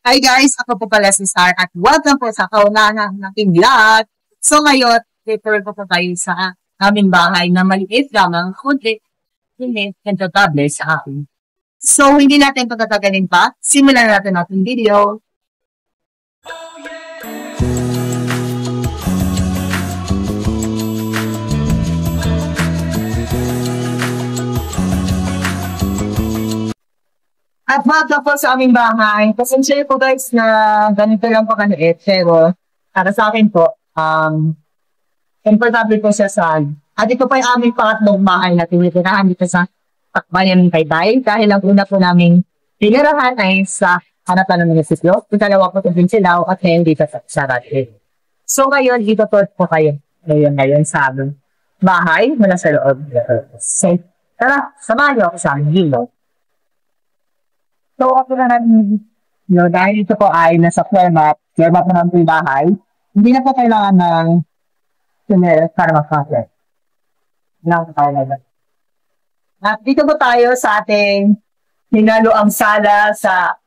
Hi guys, ako po pala si Star at welcome po sa kaunahan ng aking vlog. So ngayon, refer ko po tayo sa aming bahay na maliit lamang, kundi hindi komportable sa akin. So hindi natin pagtatagalin pa, simulan natin ating video. At welcome po sa aming bahay. Pasensya po guys na ganito lang po kaliit. Pero para sa akin po, komportable po siya saan. At ito po yung aming pangatlong bahay na tinitirahan dito sa Takbayan ng Taytay. Dahil ang una po naming tinirahan ay sa harapan ng munisipyo. Yung dalawa po din sila at ngayon dito sa Sarate. So ngayon, dito po kayo. Ngayon sa aming bahay mula sa loob. So tara, samahan niyo ako sa aming hilo. So, ako na namin, dahil ito po ay nasa floor map na namin yung bahay, hindi na po kailangan ng tunnel para mag-contact. At dito po tayo sa ating hinaloang sala sa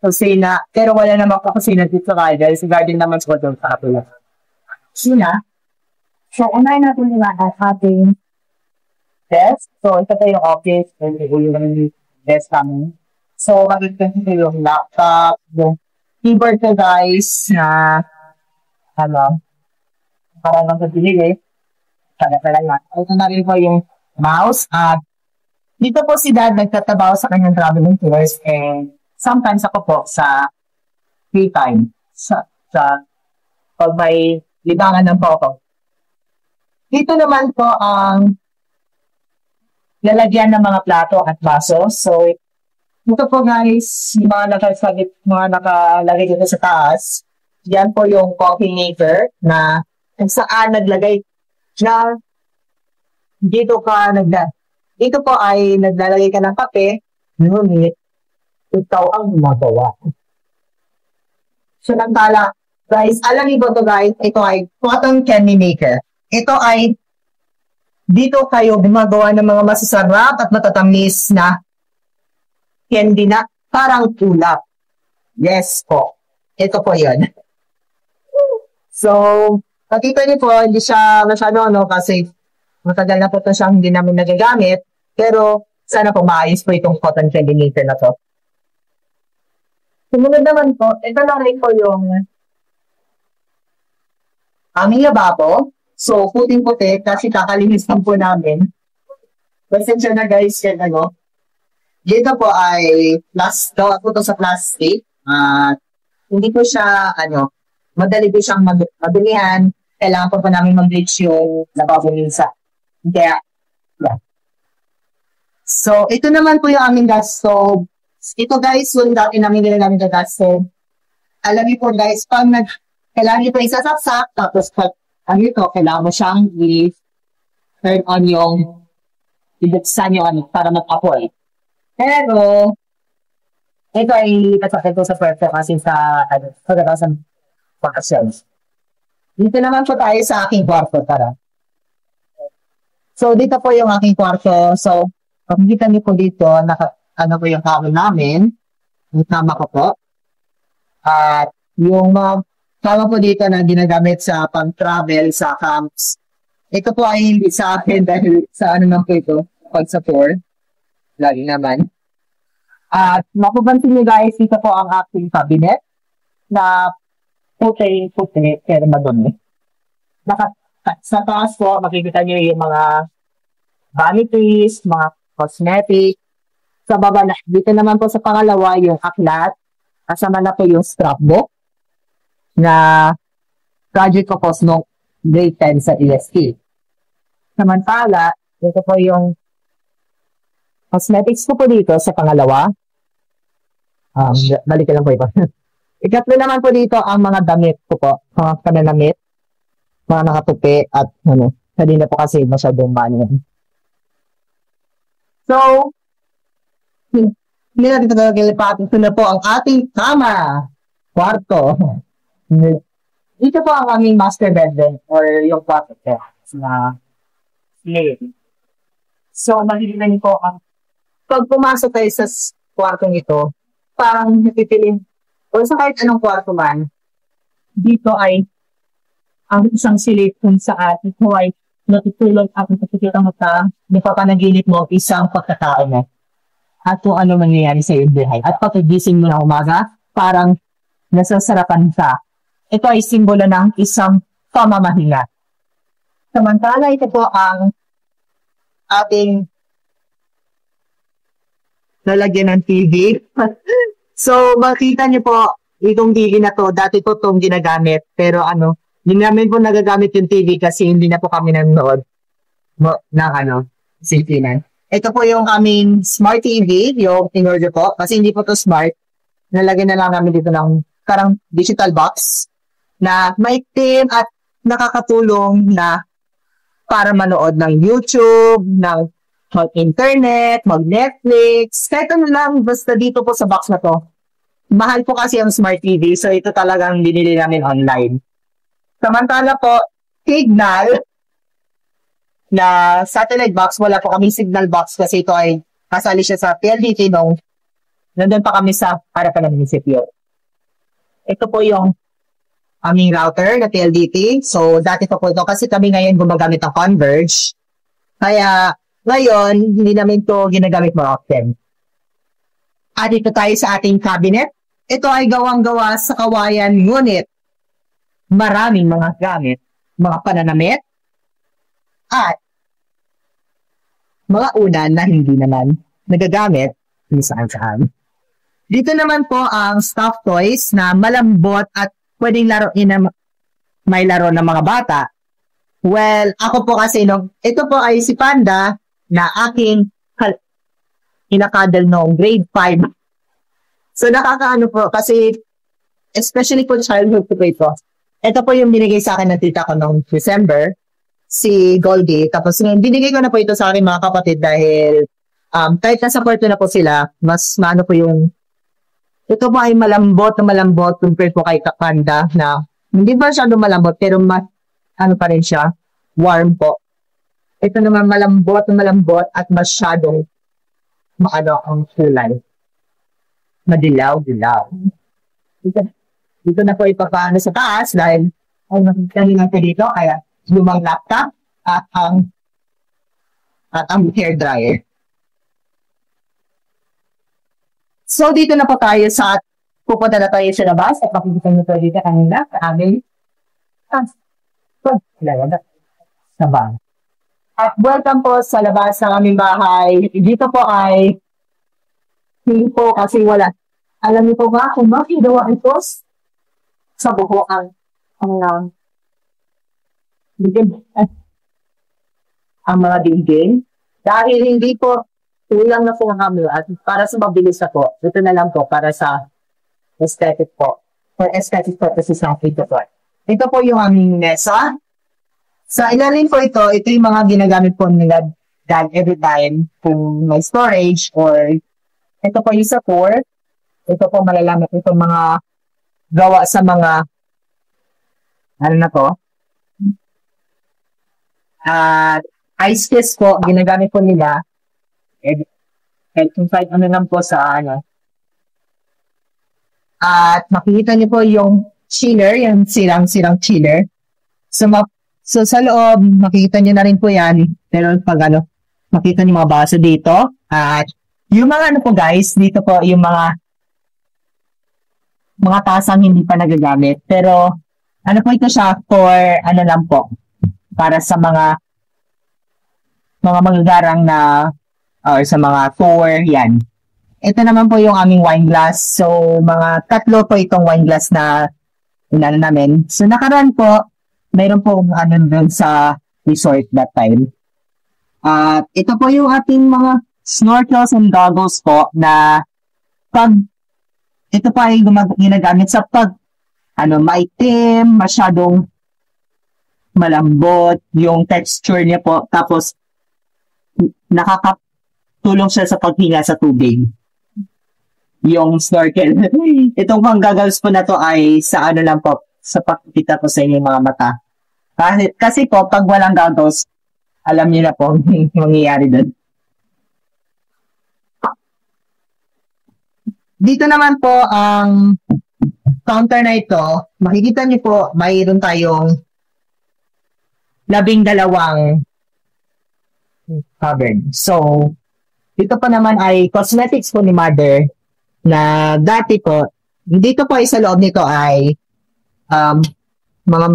kusina, pero wala namang kusina dito dahil sa garden naman sa doon sa kapila. Kusina. So, unahin natin yung ating desk. So, ito po yung office, and yung desk namin. So, makikita nyo yung laptop, yung keyboard ko guys, na, para lang sa pinili. Ito na rin po yung mouse. At dito po si Dad nagtatabaw sa kanyang traveling tours and sometimes ako po sa free time. Pag may libangan ng photo. Dito naman po ang lalagyan ng mga plato at baso. So, ito po guys, mga nakalagay dito sa taas. Yan po yung coffee maker na kung saan naglagay na dito po ay naglalagay ka ng kape, ngunit ikaw ang magawa. So nagtala, guys, alam niyo to guys, ito ay cotton candy maker. Ito ay dito kayo gumagawa ng mga masasarap at matatamis na candy na parang tulap. Yes po. Ito po yun. So, nakita niyo po, hindi siya masyado kasi matagal na po ito siyang hindi namin nagagamit. Pero, sana po maayos po itong cotton candy maker na to. Sumunod naman po, ito na rin po yung aming lababo. So, puting-puti kasi kakalinis lang po namin. Pasensya na guys, yan dito po ay gawa po ito sa plastic. Hindi po siya, madali po siyang mabilihan. Kailangan po namin mag-bleach yung lababo minsan. Kaya, yeah. So, ito naman po yung aming gas stove. Ito guys, yung dati namin ginagamit na gas stove. Alam niyo po guys, kailangan niyo po isasaksak, tapos kailangan mo siyang i-turn on yung ibuksan yung para mag-apoy. Pero, ito ay pasakit ko sa pwerto kasi sa pagkasyon. Dito naman po tayo sa aking kwarto, tara. So, dito po yung aking kwarto. So, makikita niyo po dito, po yung kama namin. Yung kama ko po. At yung kama po dito na ginagamit sa pang-travel, sa camps. Ito po ay hindi sa akin dahil sa naman po ito, pag sa tour. Lagi naman. At mapapansin niyo guys, dito po ang aking cabinet na puti, pero madumi. Sa taas po, makikita niyo yung mga vanities, mga cosmetic. Sa baba na, dito naman po sa pangalawa yung aklat. Kasama na po yung scrapbook na project ko po noong grade 10 sa EST. Samantala, dito po yung cosmetics ko po dito sa pangalawa. Balik lang po ito. Ikatlo naman po dito ang mga damit ko po. Mga pananamit, mga nakatupi, at kanina po kasi masyadong mani. So, hindi natin tagagalipatin. Ito na po ang ating kama. Kwarto. Dito po ang aming master bedroom or yung kwarto na slave. So, makikita niyo po ang pag pumasok kayo sa kwartong ito, parang napipiling o sa kahit anong kwarto man, Dito ay ang isang silid kung saan ito ay natutulog at nakikita mata. napapanaginip mo isang pagkatao mo at kung ano mangyayari sa iyong buhay. At pagkagising mo na umaga, parang nasasarapan ka. Ito ay simbolo ng isang pamamahinga. Samantala, ito po ang ating lalagyan ng TV. So, makita niyo po, itong TV na to, dati ko itong ginagamit. Pero hindi namin po nagagamit yung TV kasi hindi na po kami nanonood ng simplinan. Ito po yung aming smart TV, yung in-order po. Kasi hindi po to smart. Nalagyan na lang namin dito ng karang digital box na maitim at nakakatulong na para manood ng YouTube, ng mag-internet, mag-Netflix, kahit ano lang, basta dito po sa box na to. Mahal po kasi ang smart TV, so ito talagang binili namin online. Samantala po, signal na satellite box, wala po kami signal box kasi ito ay kasali siya sa PLDT nung nandun pa kami sa harapan ng munisipyo. Ito po yung aming router na PLDT. So, dati pa po ito kasi kami ngayon gumagamit ng Converge. Kaya, ngayon, hindi namin ito ginagamit more often. At ito tayo sa ating cabinet. Ito ay gawang-gawa sa kawayan, ngunit maraming mga gamit, mga pananamit, at mga unan na hindi naman nagagamit kung saan-saan. Dito naman po ang stuffed toys na malambot at pwedeng laruin na may laro ng mga bata. Well, ako po kasi ito po ay si Panda na aking inakadal noong grade 5. So nakakaano po kasi especially po childhood po ito. Ito po yung binigay sa akin ng tita ko noong December, si Goldie. Tapos binigay ko na po ito sa akin mga kapatid dahil kahit nasa Puerto na po sila, mas maano po yung ito po ay malambot compared po kay Panda na hindi ba siya malambot pero mas pa rin siya, warm po. Ito naman malambot at masyadong ang kulay. Madilaw-dilaw. Dito na po ipapaano sa taas dahil ay nakikita nyo natin dito kaya lumang laptop at ang hair dryer. So, dito na po tayo pupunta na tayo sa labas at makikita nyo tayo dito kanina sa aming sa bang. At welcome po sa labas ng aming bahay. Dito po ay hindi po kasi wala. Alam niyo po ba kung bakit gawa ito sa buhuan ang mga dingding? Dahil hindi po kulang na po ang hamlo at para sa mabilis na po, ito na lang po para sa aesthetic po. For aesthetic purposes ng ito po. Ito po yung aming mesa. Sa ilalim po ito yung mga ginagamit po nila dad every time kung may storage or ito po yung support. Ito po malalaman itong mga gawa sa mga ice case po, ginagamit po nila. And inside lang po sa At makikita niyo po yung chiller, yung sirang chiller. So sa loob, makikita niyo na rin po yan. Pero pag makita niyo mga baso dito. At yung mga po guys, dito po yung mga tasang hindi pa nagagamit. Pero po ito siya for lang po. Para sa mga magagarang na or sa mga tour, yan. Ito naman po yung aming wine glass. So, mga 3 po itong wine glass na namin. So, nakaraan po, mayroon po doon sa resort that time. At ito po yung ating mga snorkels and goggles po na ito pa ay ginagamit sa maitim, masyadong malambot, yung texture niya po. Tapos, nakakatulong siya sa paghinga sa tubig. Yung snorkel. Itong pang goggles po na to ay sa lang po, sa pagkita po sa inyong mga mata. Kasi po, pag walang goggles, alam niyo na po yung mangyayari doon. Dito naman po ang counter na ito, makikita niyo po, mayroon tayong 12 covered. So, dito pa naman ay cosmetics po ni Mother na dati po, dito po ay sa loob nito ay mga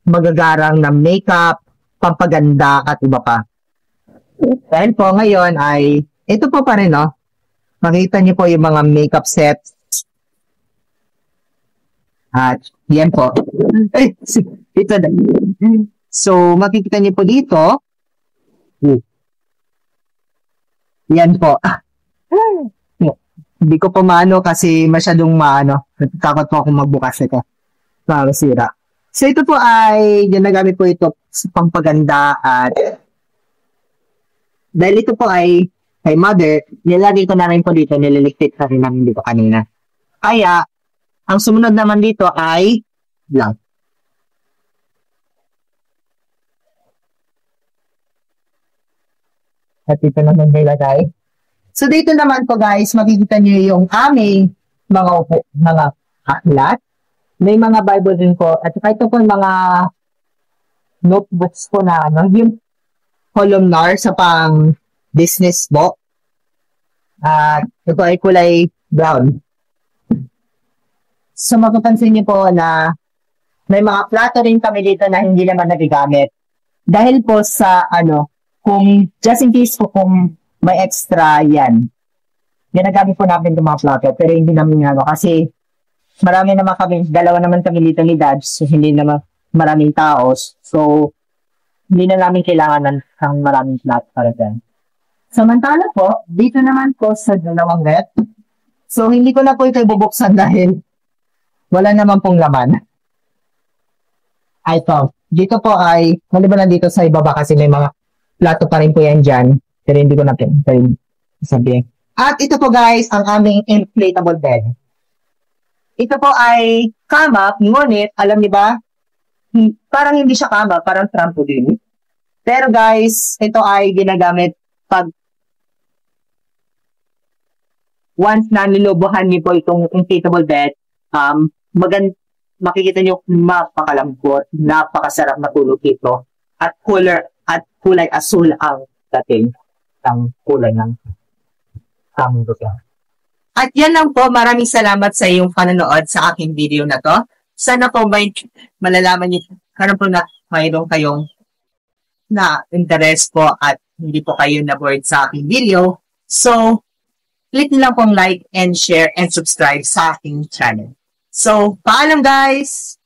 magagarang na makeup, pampaganda at iba pa. Dahil po ngayon ay, ito po pa rin, no? Makita niyo po yung mga makeup sets. At yan po. Ito na. So, makikita niyo po dito. Yan po. Hindi ko po maano kasi masyadong maano. Takot po akong magbukas ito. Masira. So, ito po ay, ginagamit po ito sa pampaganda at dahil ito po ay kay Mother, nilagay ko na rin po dito, nililigpit na rin namin dito kanina. Kaya, ang sumunod naman dito ay blank. At ito naman nilagay. So, dito naman po guys, makikita nyo yung aming mga aklat. May mga Bible din po. At ito po yung mga notebooks po na yung columnar sa pang business book. At ito ay kulay brown. So, mapapansin niyo po na may mga plato rin kami dito na hindi naman nagagamit. Dahil po sa kung just in case po kung may extra yan, ginagamit po namin yung mga plato. Pero hindi namin kasi marami naman kami, 2 naman kami dito ni Dad, so hindi naman maraming tao. So, hindi na namin kailangan ng maraming plato para dyan. Samantala po, dito naman po sa 2 rep. So, hindi ko na po ito ibubuksan dahil wala naman pong laman. Ito. Dito po ay, maliban dito sa ibaba kasi may mga plato pa rin po yan dyan. Pero hindi ko na sabihin. At ito po guys, ang aming inflatable bed. Ito po ay kama, ngunit, alam niyo ba, parang hindi siya kama, parang trampoline. Pero guys, ito ay ginagamit pag once na nilubuhan niyo po itong inflatable bed, makikita niyo mapakalambot, napakasarap na tulog ito. At kulay asul ang dating ng kulay ng lugar. At yan lang po, maraming salamat sa iyong panonood sa aking video na to. Sana po may malalaman niyo, karon po na mayroon kayong na interest po at hindi po kayo na-bored sa aking video. So, click nyo lang pong like and share and subscribe sa aking channel. So, paalam guys!